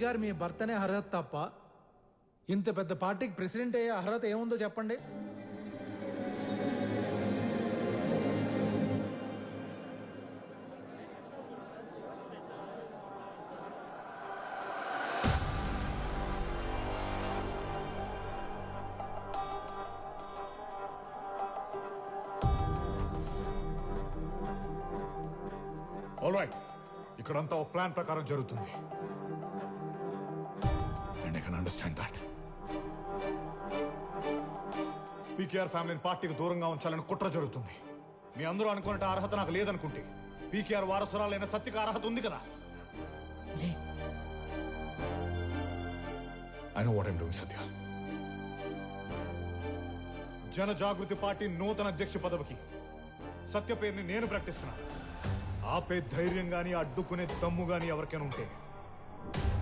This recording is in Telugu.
గారు మీ భర్తనే అర్హత తప్ప ఇంత పెద్ద పార్టీకి ప్రెసిడెంట్ అయ్యే అర్హత ఏముందో చెప్పండి. ఆల్ రైట్, ఇక్కడంతా ఒక ప్లాన్ ప్రకారం జరుగుతుంది. And I can understand that. PKR ఫ్యామిలీని పార్టీకి దూరంగా ఉంచాలని కుట్ర జరుగుతుంది. మీ అందరూ అనుకున్నట్టు అర్హత నాకు లేదనుకుంటే పీకేఆర్ వారసురాలైన సత్యకి అర్హత ఉంది కదా. I know what I'm doing Satya. Jana Jagruthi party నూతన అధ్యక్ష పదవికి సత్య పేరుని నేను ప్రకటిస్తున్నాను. ఆపే ధైర్యం గాని అడ్డుకునే దమ్ము గాని ఎవరికైనా ఉంటే